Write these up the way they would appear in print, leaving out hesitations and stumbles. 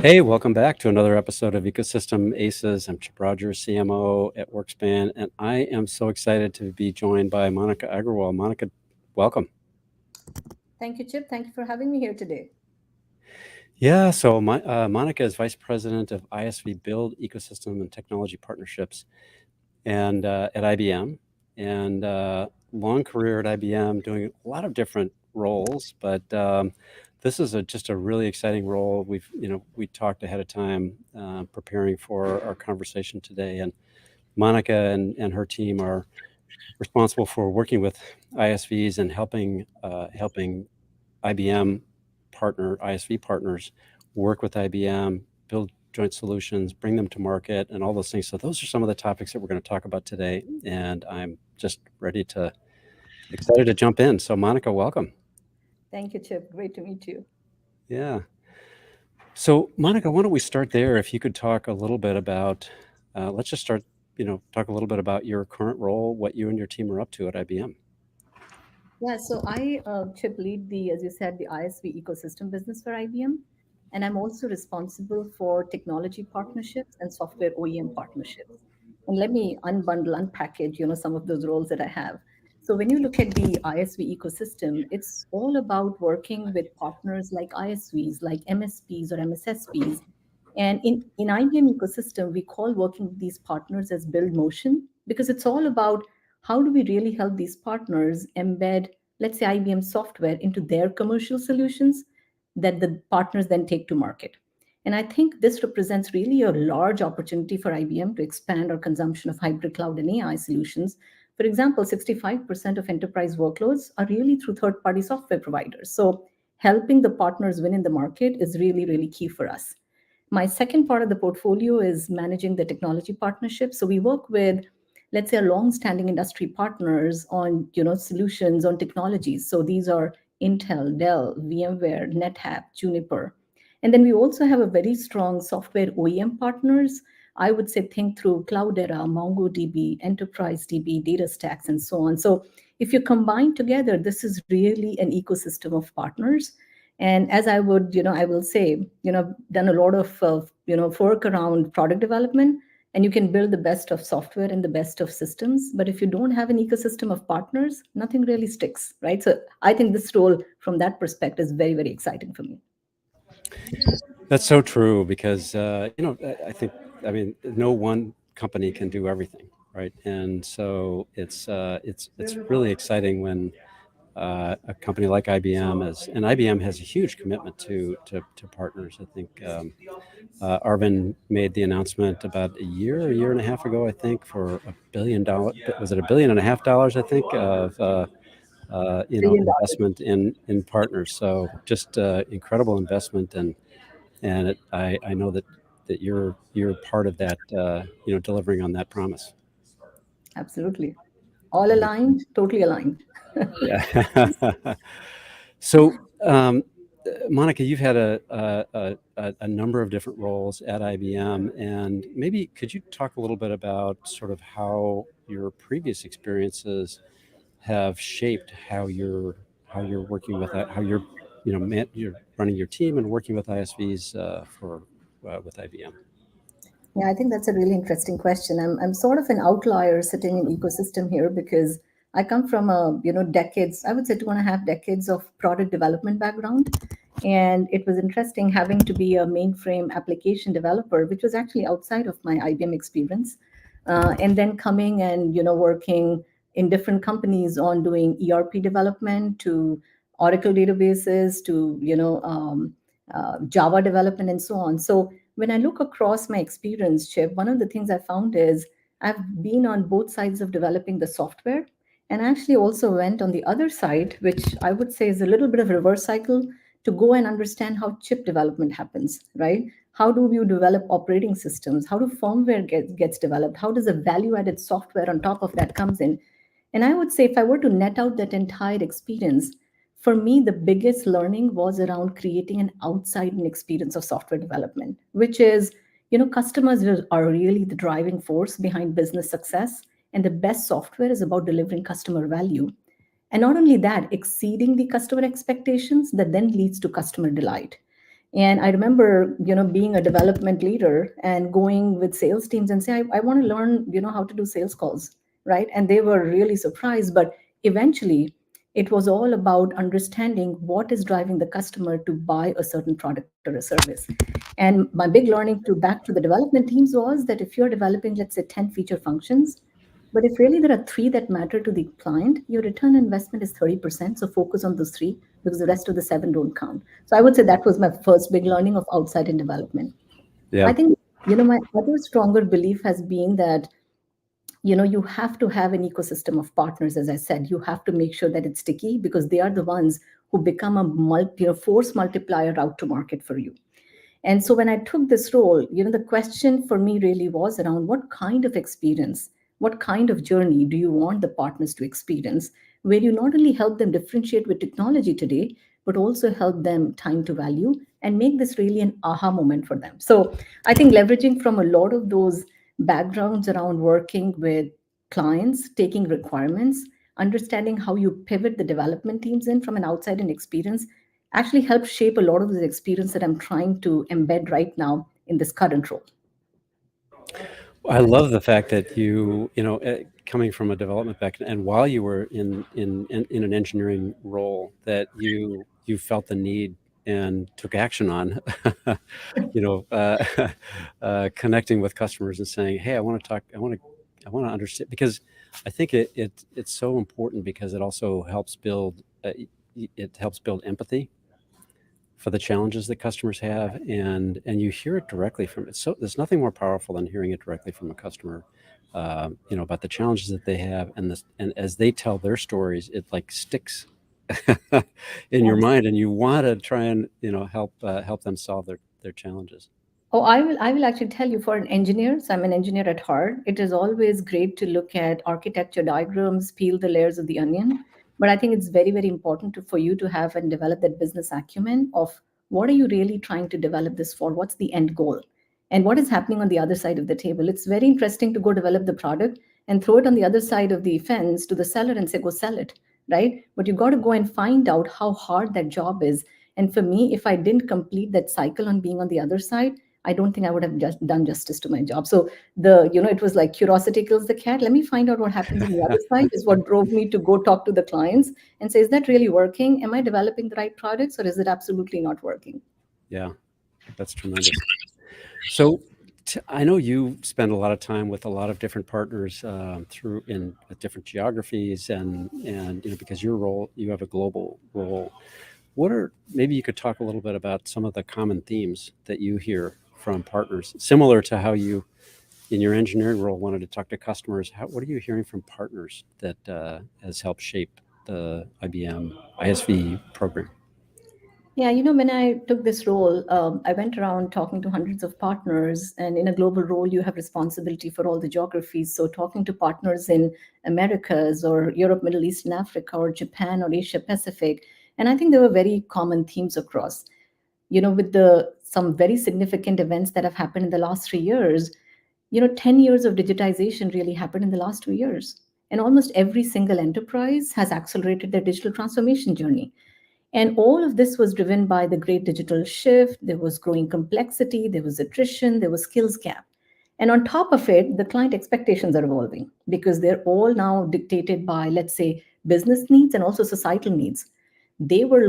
Hey, welcome back to another episode of Ecosystem Aces. I'm Chip Rodgers, CMO at WorkSpan, and I am so excited to be joined by Monica Aggarwal. Monica, welcome. Thank you, Chip. Thank you for having me here today. Yeah, so Monica is Vice President of ISV Build Ecosystem and Technology Partnerships and at IBM, and long career at IBM doing a lot of different roles, but this is just a really exciting role. We talked ahead of time preparing for our conversation today, and Monica and her team are responsible for working with ISVs and helping IBM ISV partners work with IBM, build joint solutions, bring them to market, and all those things. So those are some of the topics that we're going to talk about today, and I'm just excited to jump in. So Monica, welcome. Thank you, Chip. Great to meet you. Yeah. So Monica, why don't we start there? If you could talk a little bit about, let's just start. Talk a little bit about your current role, what you and your team are up to at IBM. Yeah, so Chip, lead as you said, the ISV ecosystem business for IBM. And I'm also responsible for technology partnerships and software OEM partnerships. And let me unpackage, some of those roles that I have. So when you look at the ISV ecosystem, it's all about working with partners like ISVs, like MSPs or MSSPs. And in IBM ecosystem, we call working with these partners as build motion because it's all about how do we really help these partners embed, let's say, IBM software into their commercial solutions that the partners then take to market. And I think this represents really a large opportunity for IBM to expand our consumption of hybrid cloud and AI solutions. For example, 65% of enterprise workloads are really through third party software providers. So helping the partners win in the market is really, really key for us. My second part of the portfolio is managing the technology partnerships. So we work with, let's say, our long-standing industry partners on, solutions on technologies. So these are Intel, Dell, VMware, NetApp, Juniper. And then we also have a very strong software OEM partners. I would say think through Cloudera, MongoDB, Enterprise DB, DataStax, and so on. So if you combine together, this is really an ecosystem of partners. And as I would, I will say, done a lot of, work around product development, and you can build the best of software and the best of systems. But if you don't have an ecosystem of partners, nothing really sticks, right? So I think this role from that perspective is very, very exciting for me. That's so true because I mean, no one company can do everything, right? And so it's really exciting when a company like IBM and IBM has a huge commitment to partners. I think Arvind made the announcement about a year and a half ago, I think, for $1 billion. Was it $1.5 billion? I think of $1 billion. investment in partners. So just incredible investment and I know that you're part of that, delivering on that promise. Absolutely. All aligned, totally aligned. Yeah. So, Monica, you've had a number of different roles at IBM, and maybe could you talk a little bit about sort of how your previous experiences have shaped how you're working with how you're running your team and working with ISVs for with IBM. Yeah, I think that's a really interesting question. I'm sort of an outlier sitting in ecosystem here because I come from decades, I would say 2.5 decades of product development background. And it was interesting having to be a mainframe application developer, which was actually outside of my IBM experience. And then coming and, working in different companies on doing ERP development to Oracle databases to, Java development and so on. So when I look across my experience, Chip, one of the things I found is I've been on both sides of developing the software and actually also went on the other side, which I would say is a little bit of a reverse cycle to go and understand how chip development happens, right? How do you develop operating systems? How do firmware gets developed? How does a value added software on top of that comes in? And I would say if I were to net out that entire experience, for me, the biggest learning was around creating an outside in experience of software development, which is, customers are really the driving force behind business success. And the best software is about delivering customer value. And not only that, exceeding the customer expectations that then leads to customer delight. And I remember, being a development leader and going with sales teams and say, I want to learn, how to do sales calls, right? And they were really surprised. But eventually, it was all about understanding what is driving the customer to buy a certain product or a service. And my big learning to back to the development teams was that if you're developing, let's say, 10 feature functions, but if really there are three that matter to the client, your return on investment is 30%. So focus on those three because the rest of the seven don't count. So I would say that was my first big learning of outside in development. I Yeah. think, my other stronger belief has been that, you have to have an ecosystem of partners. As I said, you have to make sure that it's sticky because they are the ones who become a force multiplier route to market for you. And so when I took this role, the question for me really was around what kind of experience, what kind of journey do you want the partners to experience, where you not only help them differentiate with technology today, but also help them time to value and make this really an aha moment for them. So I think leveraging from a lot of those backgrounds around working with clients, taking requirements, understanding how you pivot the development teams in from an outside in experience actually helped shape a lot of the experience that I'm trying to embed right now in this current role. I love the fact that coming from a development background, and while you were in an engineering role, that you felt the need and took action on, you know, uh, connecting with customers and saying, "Hey, I want to talk. I want to understand," because I think it's so important because it also helps build it helps build empathy for the challenges that customers have, and you hear it directly from it. So there's nothing more powerful than hearing it directly from a customer, about the challenges that they have, and as they tell their stories, it like sticks in your Yes. mind, and you want to try and help them solve their challenges. Oh, I will actually tell you for an engineer, so I'm an engineer at heart, it is always great to look at architecture diagrams, peel the layers of the onion. But I think it's very, very important for you to have and develop that business acumen of what are you really trying to develop this for? What's the end goal? And what is happening on the other side of the table? It's very interesting to go develop the product and throw it on the other side of the fence to the seller and say, go sell it, right? But you got to go and find out how hard that job is. And for me, if I didn't complete that cycle on being on the other side, I don't think I would have just done justice to my job. So it was like curiosity kills the cat. Let me find out what happens on the other side is what drove me to go talk to the clients and say, is that really working? Am I developing the right products or is it absolutely not working? Yeah, that's tremendous. So I know you spend a lot of time with a lot of different partners through in different geographies, and because you have a global role. What are maybe you could talk a little bit about some of the common themes that you hear from partners, similar to how you in your engineering role wanted to talk to customers. What are you hearing from partners that has helped shape the IBM ISV program? Yeah, when I took this role, I went around talking to hundreds of partners. And in a global role, you have responsibility for all the geographies. So, talking to partners in Americas or Europe, Middle East, and Africa, or Japan or Asia Pacific. And I think there were very common themes across. With the some very significant events that have happened in the last 3 years, 10 years of digitization really happened in the last 2 years. And almost every single enterprise has accelerated their digital transformation journey. And all of this was driven by the great digital shift. There was growing complexity, there was attrition, there was skills gap. And on top of it, the client expectations are evolving because they're all now dictated by, let's say, business needs and also societal needs. They were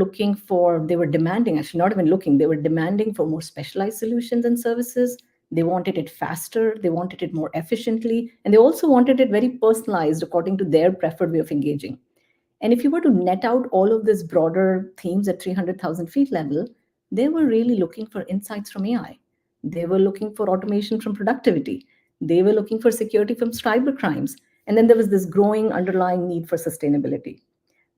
demanding, actually, not even looking, they were demanding for more specialized solutions and services. They wanted it faster, they wanted it more efficiently, and they also wanted it very personalized according to their preferred way of engaging. And if you were to net out all of these broader themes at 300,000 feet level, they were really looking for insights from AI. They were looking for automation from productivity. They were looking for security from cyber crimes. And then there was this growing underlying need for sustainability.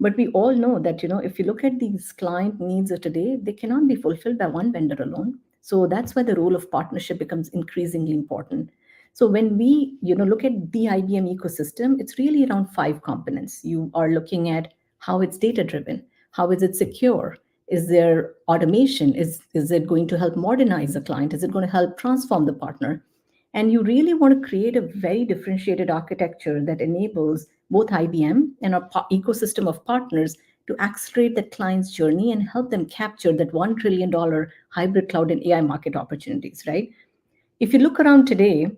But we all know that, if you look at these client needs of today, they cannot be fulfilled by one vendor alone. So that's why the role of partnership becomes increasingly important. So when we, look at the IBM ecosystem, it's really around five components. You are looking at how it's data driven, how is it secure? Is there automation? Is it going to help modernize the client? Is it going to help transform the partner? And you really want to create a very differentiated architecture that enables both IBM and our ecosystem of partners to accelerate that client's journey and help them capture that $1 trillion hybrid cloud and AI market opportunities, right? If you look around today,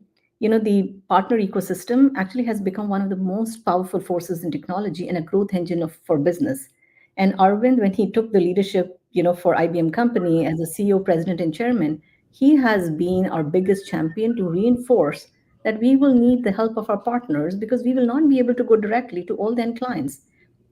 the partner ecosystem actually has become one of the most powerful forces in technology and a growth engine for business. And Arvind, when he took the leadership, for IBM company as a CEO, president, and chairman, he has been our biggest champion to reinforce that we will need the help of our partners because we will not be able to go directly to all the end clients.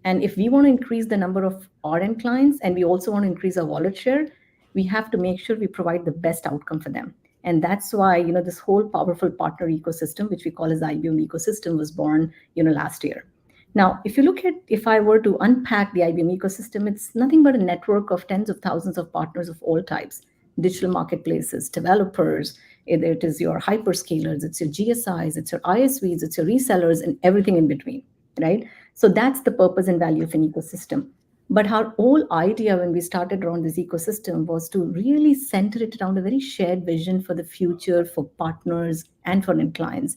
And if we want to increase the number of our end clients and we also want to increase our wallet share, we have to make sure we provide the best outcome for them. And that's why this whole powerful partner ecosystem, which we call as IBM ecosystem, was born last year. Now, if I were to unpack the IBM ecosystem, it's nothing but a network of tens of thousands of partners of all types: digital marketplaces, developers, either it is your hyperscalers, it's your GSIs, it's your ISVs, it's your resellers, and everything in between, right? So that's the purpose and value of an ecosystem. But our whole idea when we started around this ecosystem was to really center it around a very shared vision for the future, for partners, and for end clients.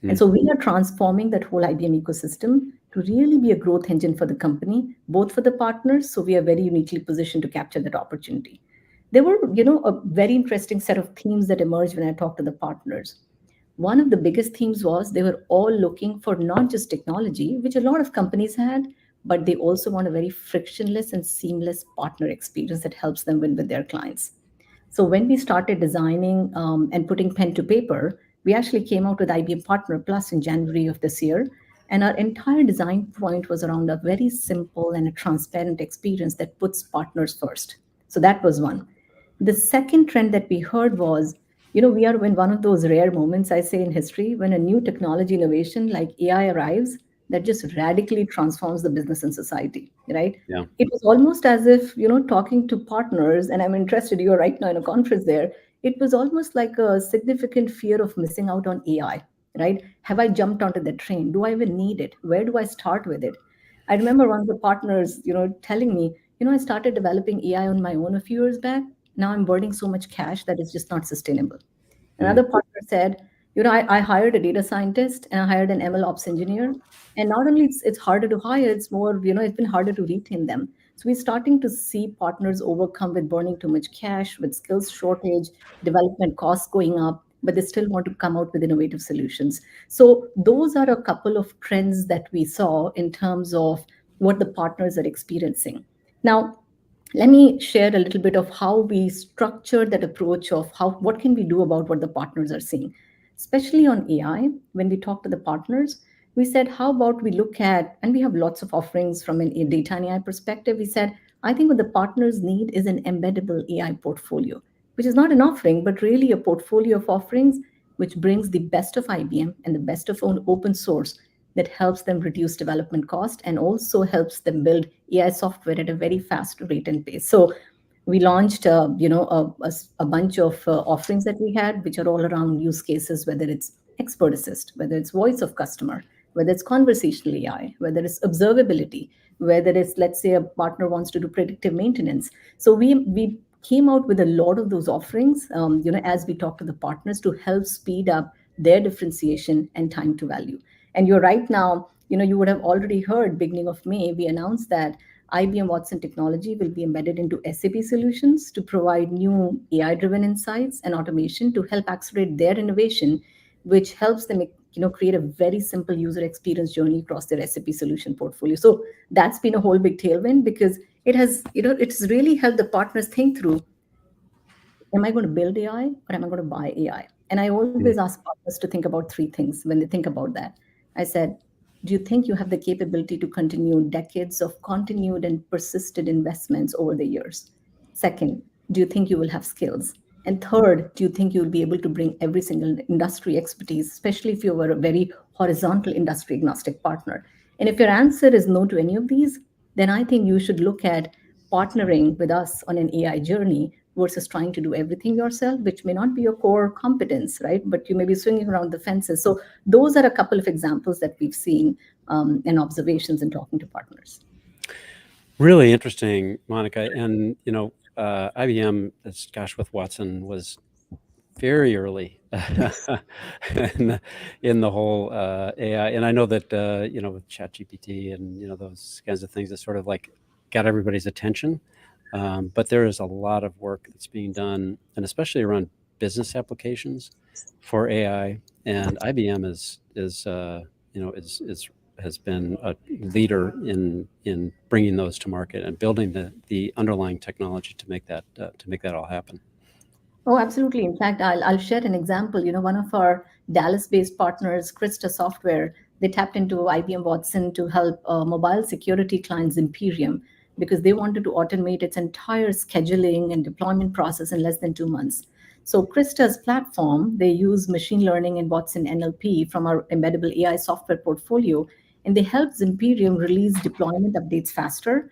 And Mm. so we are transforming that whole IBM ecosystem to really be a growth engine for the company, both for the partners. So we are very uniquely positioned to capture that opportunity. There were, a very interesting set of themes that emerged when I talked to the partners. One of the biggest themes was they were all looking for not just technology, which a lot of companies had, but they also want a very frictionless and seamless partner experience that helps them win with their clients. So when we started designing and putting pen to paper, we actually came out with IBM Partner Plus in January of this year. And our entire design point was around a very simple and a transparent experience that puts partners first. So that was one. The second trend that we heard was, we are in one of those rare moments, I say, in history when a new technology innovation like AI arrives that just radically transforms the business and society, right? Yeah. It was almost as if, talking to partners, and I'm interested, you're right now in a conference there, it was almost like a significant fear of missing out on AI, right? Have I jumped onto the train? Do I even need it? Where do I start with it? I remember one of the partners, telling me, I started developing AI on my own a few years back. Now I'm burning so much cash that it's just not sustainable. Mm. Another partner said, I hired a data scientist and I hired an ML ops engineer. And not only it's harder to hire, it's more, it's been harder to retain them. So we're starting to see partners overcome with burning too much cash, with skills shortage, development costs going up, but they still want to come out with innovative solutions. So those are a couple of trends that we saw in terms of what the partners are experiencing. Now, let me share a little bit of how we structured that approach of how what can we do about what the partners are seeing, especially on AI. When we talk to the partners, we said, how about we look at, and we have lots of offerings from a data and AI perspective. We said, I think what the partners need is an embeddable AI portfolio, which is not an offering, but really a portfolio of offerings which brings the best of IBM and the best of open source that helps them reduce development cost and also helps them build AI software at a very fast rate and pace. So we launched, a bunch of offerings that we had, which are all around use cases, whether it's expert assist, whether it's voice of customer, whether it's conversational AI, whether it's observability, whether it's, let's say, a partner wants to do predictive maintenance. So we came out with a lot of those offerings, as we talk to the partners to help speed up their differentiation and time to value. And you're right now, you would have already heard beginning of May, we announced that IBM Watson technology will be embedded into SAP solutions to provide new AI-driven insights and automation to help accelerate their innovation, which helps them, create a very simple user experience journey across their SAP solution portfolio. So that's been a whole big tailwind because it has, it's really helped the partners think through, am I going to build AI or am I going to buy AI? And I always Mm. ask partners to think about three things when they think about that. I said, do you think you have the capability to continue decades of continued and persistent investments over the years? Second, do you think you will have skills? And third, do you think you will be able to bring every single industry expertise, especially if you were a very horizontal industry agnostic partner? And if your answer is no to any of these, then I think you should look at partnering with us on an AI journey versus trying to do everything yourself, which may not be your core competence, right? But you may be swinging around the fences. So those are a couple of examples that we've seen and observations in talking to partners. Really interesting, Monica. And IBM, gosh, with Watson was very early Yes. in the whole AI. And I know that with ChatGPT and those kinds of things, it's sort of like got everybody's attention. But there is a lot of work that's being done, and especially around business applications for AI. And IBM is has been a leader in bringing those to market and building the underlying technology to make that all happen. Oh, absolutely. In fact, I'll share an example. One of our Dallas-based partners, Krista Software, they tapped into IBM Watson to help mobile security clients Imperium because they wanted to automate its entire scheduling and deployment process in less than 2 months. So Krista's platform, they use machine learning and Watson NLP from our embeddable AI software portfolio, and they help Imperium release deployment updates faster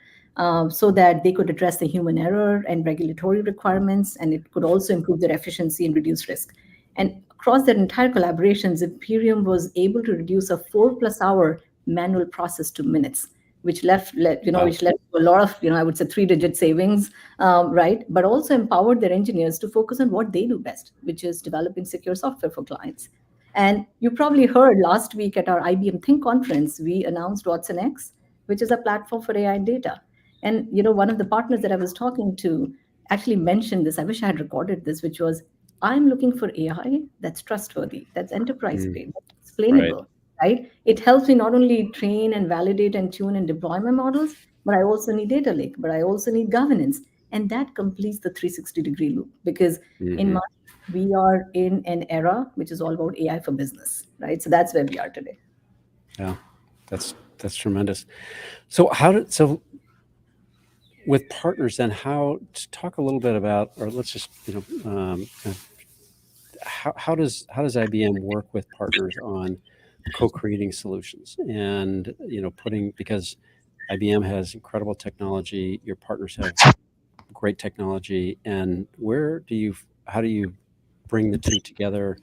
so that they could address the human error and regulatory requirements, and it could also improve their efficiency and reduce risk. And across their entire collaborations, Imperium was able to reduce a 4+ hour manual process to minutes, which Wow. which led to a lot of, I would say, three-digit savings, right? But also empowered their engineers to focus on what they do best, which is developing secure software for clients. And you probably heard last week at our IBM Think conference, we announced Watson X, which is a platform for AI and data. And one of the partners that I was talking to actually mentioned this. I wish I had recorded this, which was, I'm looking for AI that's trustworthy, that's enterprise Mm, grade, that's right. explainable, right? It helps me not only train and validate and tune and deploy my models, but I also need data lake, but I also need governance. And that completes the 360-degree loop because in Hmm. my we are in an era which is all about AI for business, right? So that's where we are today. Yeah, that's tremendous. So with partners, then how to talk a little bit about, or let's just how does IBM work with partners on co-creating solutions and putting, because IBM has incredible technology, your partners have great technology, and how do you bring the two together,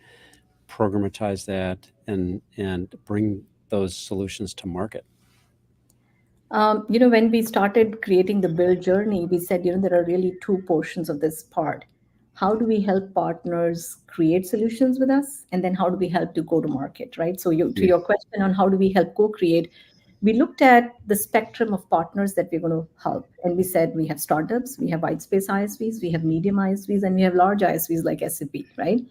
programatize that, and bring those solutions to market? When we started creating the build journey, we said, there are really two portions of this part. How do we help partners create solutions with us? And then how do we help to go to market, right? So to Mm, your question on how do we help co-create, we looked at the spectrum of partners that we're going to help. And we said we have startups, we have white space ISVs, we have medium ISVs, and we have large ISVs like SAP, right?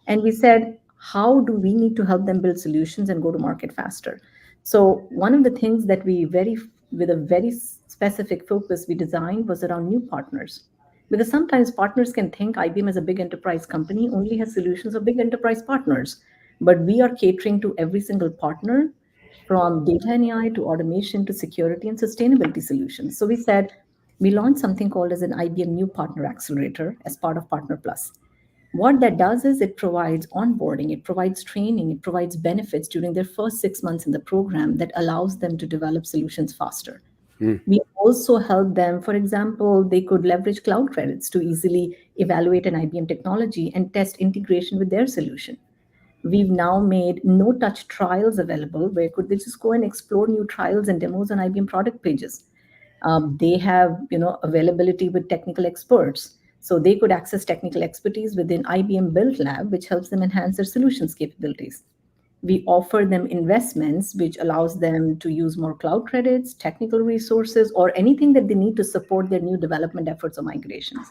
And we said, how do we need to help them build solutions and go to market faster? So one of the things that with a very specific focus we designed was around new partners. Because sometimes partners can think IBM as a big enterprise company only has solutions of big enterprise partners. But we are catering to every single partner from data and AI to automation to security and sustainability solutions. So we said we launched something called as an IBM New Partner Accelerator as part of Partner Plus. What that does is it provides onboarding, it provides training, it provides benefits during their first 6 months in the program that allows them to develop solutions faster. mm, We also help them, for example, they could leverage cloud credits to easily evaluate an IBM technology and test integration with their solution. We've now made no touch trials available where could they just go and explore new trials and demos on IBM product pages. They have availability with technical experts, so they could access technical expertise within IBM Build Lab, which helps them enhance their solutions capabilities. We offer them investments which allows them to use more cloud credits, technical resources, or anything that they need to support their new development efforts or migrations.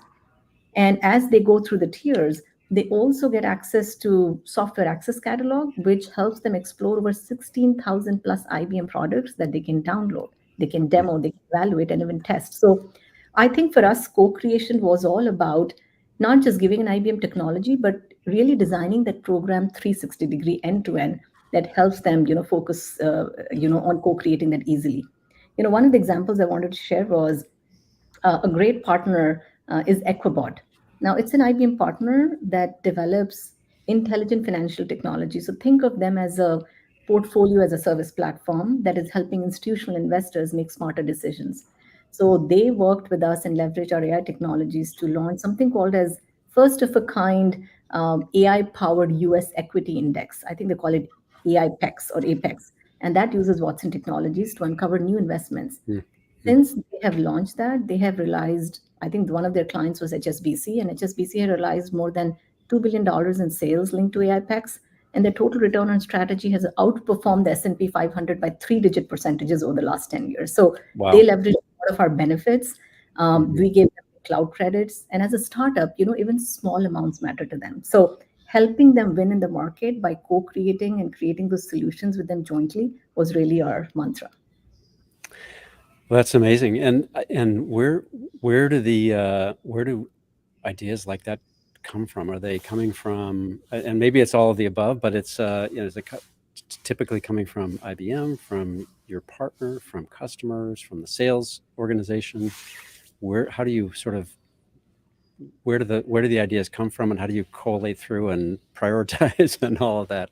And as they go through the tiers, they also get access to software access catalog, which helps them explore over 16,000 plus IBM products that they can download, they can mm, demo, they can evaluate, and even test. So I think for us, co-creation was all about not just giving an IBM technology, but really designing that program 360-degree end to end that helps them, focus, on co-creating that easily. One of the examples I wanted to share was a great partner is Equibot. Now, it's an IBM partner that develops intelligent financial technology. So think of them as a portfolio as a service platform that is helping institutional investors make smarter decisions. So they worked with us and leveraged our AI technologies to launch something called as first of a kind AI powered US equity index. I think they call it AIPEX or APEX. And that uses Watson technologies to uncover new investments. mm, mm. Since they have launched that, they have realized, I think one of their clients was HSBC, and HSBC had realized more than $2 billion in sales linked to AI packs, and their total return on strategy has outperformed the S&P 500 by three-digit percentages over the last 10 years. So they Wow. leverage lot of our benefits. Mhm. We gave them cloud credits, and as a startup, even small amounts matter to them. So helping them win in the market by co-creating and creating those solutions with them jointly was really our mantra. Well, that's amazing. And where do ideas like that come from? Are they coming from, and maybe it's all of the above, but it's is it typically coming from IBM, from your partner, from customers, from the sales organization? How do you sort of, where do the ideas come from, and how do you collate through and prioritize and all of that?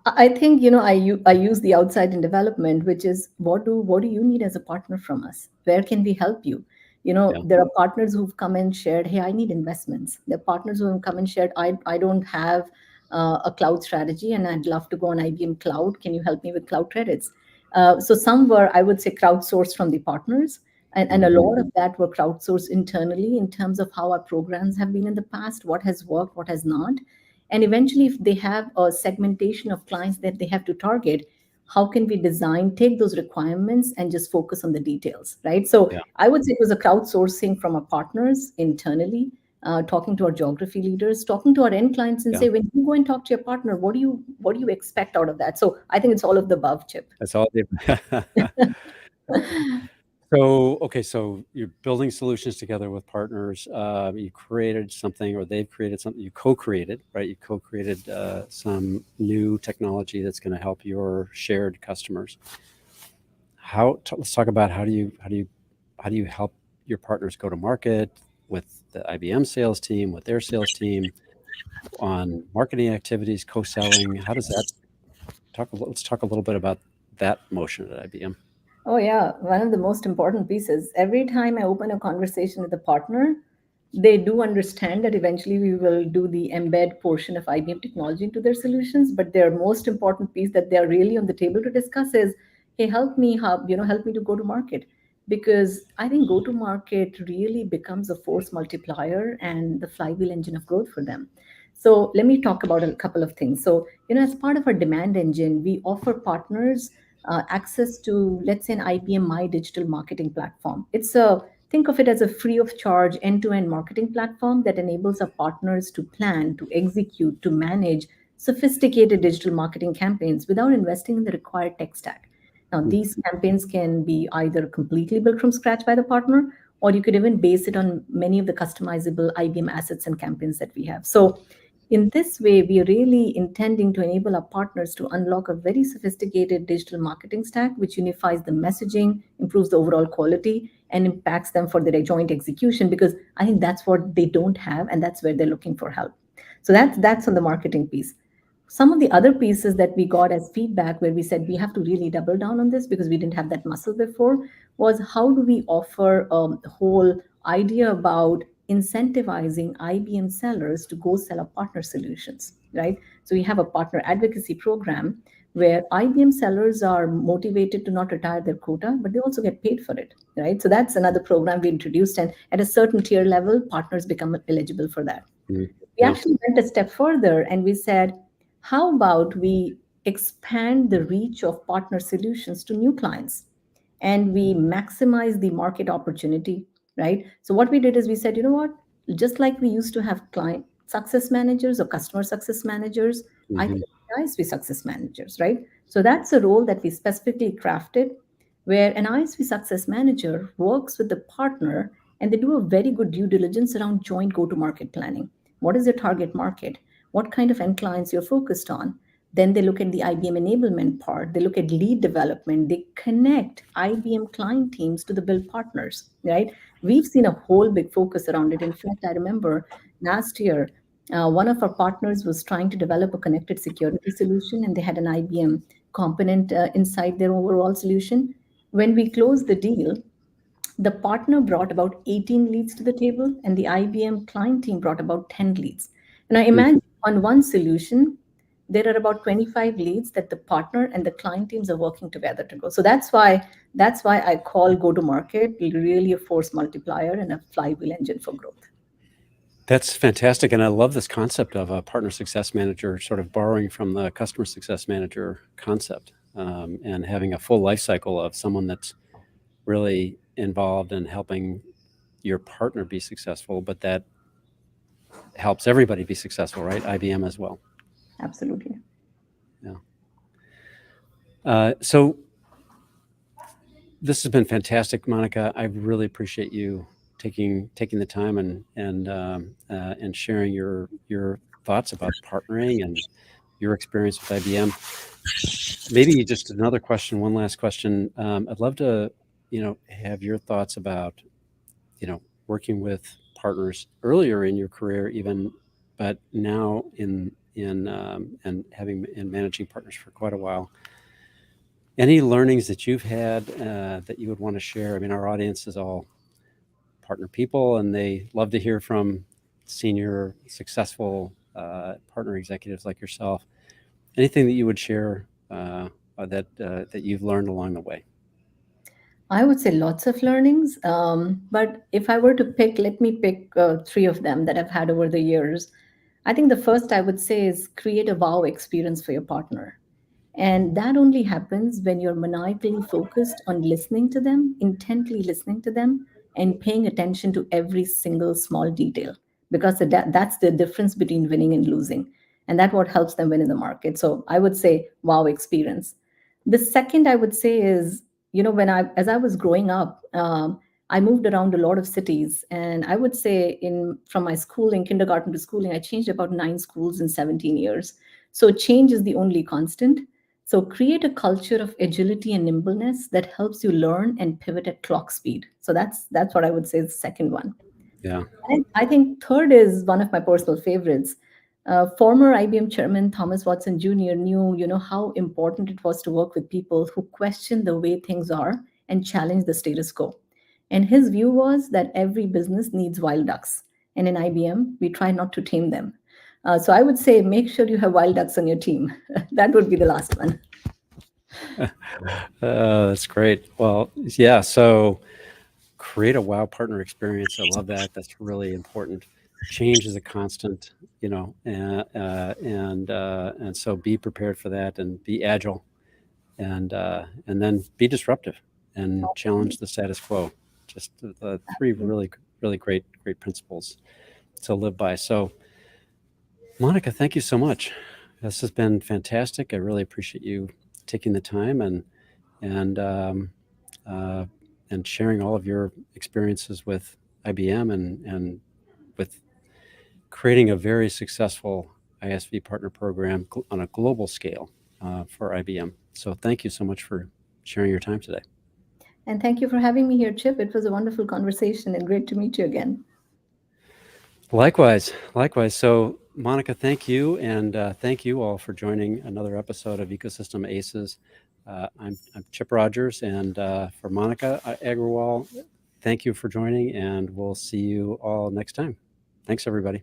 I think I use the outside in development, which is what do you need as a partner from us? Where can we help you? Yeah. There are partners who've come and shared, hey, I need investments. There are partners who have come and shared, I don't have a cloud strategy and I'd love to go on IBM Cloud. Can you help me with cloud credits? So some were, I would say, crowdsourced from the partners. And a Mhm. lot of that were crowdsourced internally in terms of how our programs have been in the past, what has worked, what has not. And eventually, if they have a segmentation of clients that they have to target, how can we design, take those requirements and just focus on the details, right? So Yeah. I would say it was a crowdsourcing from our partners internally, talking to our geography leaders, talking to our end clients, and Yeah. say, when you go and talk to your partner, what do you expect out of that? So I think it's all of the above, Chip. That's all. So, okay, so you're building solutions together with partners. You created something, or they've created something. You co-created, right? You co-created some new technology that's going to help your shared customers. Let's talk about how do you help your partners go to market with the IBM sales team, with their sales team, on marketing activities, co-selling. How does that let's talk a little bit about that motion at IBM. Oh, yeah. One of the most important pieces. Every time I open a conversation with a partner, they do understand that eventually we will do the embed portion of IBM technology into their solutions. But their most important piece that they are really on the table to discuss is, hey, help me to go to market. Because I think go to market really becomes a force multiplier and the flywheel engine of growth for them. So let me talk about a couple of things. So, as part of our demand engine, we offer partners access to, let's say, an IBM My Digital Marketing platform. Think of it as a free of charge end-to-end marketing platform that enables our partners to plan, to execute, to manage sophisticated digital marketing campaigns without investing in the required tech stack. Now, these campaigns can be either completely built from scratch by the partner, or you could even base it on many of the customizable IBM assets and campaigns that we have. So in this way, we are really intending to enable our partners to unlock a very sophisticated digital marketing stack, which unifies the messaging, improves the overall quality, and impacts them for their joint execution. Because I think that's what they don't have, and that's where they're looking for help. So that's on the marketing piece. Some of the other pieces that we got as feedback, where we said we have to really double down on this because we didn't have that muscle before, was how do we offer the whole idea about incentivizing IBM sellers to go sell our partner solutions, right? So we have a partner advocacy program where IBM sellers are motivated to not retire their quota, but they also get paid for it, right? So that's another program we introduced, and at a certain tier level, partners become eligible for that. Mhm. We Yeah. actually went a step further and we said, how about we expand the reach of partner solutions to new clients and we maximize the market opportunity, right? So what we did is we said, you know what? Just like we used to have client success managers or customer success managers, I Mhm. think ISV success managers, right? So that's a role that we specifically crafted where an ISV success manager works with the partner and they do a very good due diligence around joint go-to-market planning. What is your target market? What kind of end clients you're focused on? Then they look at the IBM enablement part. They look at lead development. They connect IBM client teams to the build partners, right? We've seen a whole big focus around it. In fact, I remember last year, one of our partners was trying to develop a connected security solution, and they had an IBM component inside their overall solution. When we closed the deal, the partner brought about 18 leads to the table, and the IBM client team brought about 10 leads. And I Mhm. imagine on one solution, there are about 25 leads that the partner and the client teams are working together to go. So that's why I call go to market really a force multiplier and a flywheel engine for growth. That's fantastic, and I love this concept of a partner success manager, sort of borrowing from the customer success manager concept, and having a full life cycle of someone that's really involved in helping your partner be successful, but that helps everybody be successful, right? IBM as well. Absolutely. Yeah. So this has been fantastic, Monica. I really appreciate you taking the time and sharing your thoughts about partnering and your experience with IBM. Maybe just another question, one last question. I'd love to, have your thoughts about, working with partners earlier in your career, even, but now and having and managing partners for quite a while. Any learnings that you've had that you would want to share? I mean, our audience is all partner people, and they love to hear from senior, successful partner executives like yourself. Anything that you would share that you've learned along the way? I would say lots of learnings. But if I were to pick, let me pick three of them that I've had over the years. I think the first I would say is create a wow experience for your partner. And that only happens when you're maniacally focused on listening to them, intently listening to them, and paying attention to every single small detail. Because that's the difference between winning and losing. And that's what helps them win in the market. So I would say, wow, experience. The second I would say is, as I was growing up, I moved around a lot of cities. And I would say, from my schooling, kindergarten to schooling, I changed about 9 schools in 17 years. So change is the only constant. So create a culture of agility and nimbleness that helps you learn and pivot at clock speed. So that's what I would say is the second one. Yeah. And I think third is one of my personal favorites. Former IBM chairman Thomas Watson Jr. knew, how important it was to work with people who question the way things are and challenge the status quo. And his view was that every business needs wild ducks, and in IBM we try not to tame them. So I would say make sure you have wild ducks on your team. That would be the last one. That's great. Well, yeah. So create a wow partner experience. I love that. That's really important. Change is a constant, and so be prepared for that and be agile, and then be disruptive and challenge the status quo. Just the three really great principles to live by. So, Monica, thank you so much. This has been fantastic. I really appreciate you taking the time and uh, and sharing all of your experiences with IBM and with creating a very successful ISV partner program on a global scale for IBM. So thank you so much for sharing your time today. And thank you for having me here, Chip. It was a wonderful conversation and great to meet you again. Likewise, likewise. So, Monica, thank you, and thank you all for joining another episode of Ecosystem Aces. I'm Chip Rodgers, and for Monica Aggarwal, thank you for joining, and we'll see you all next time. Thanks, everybody.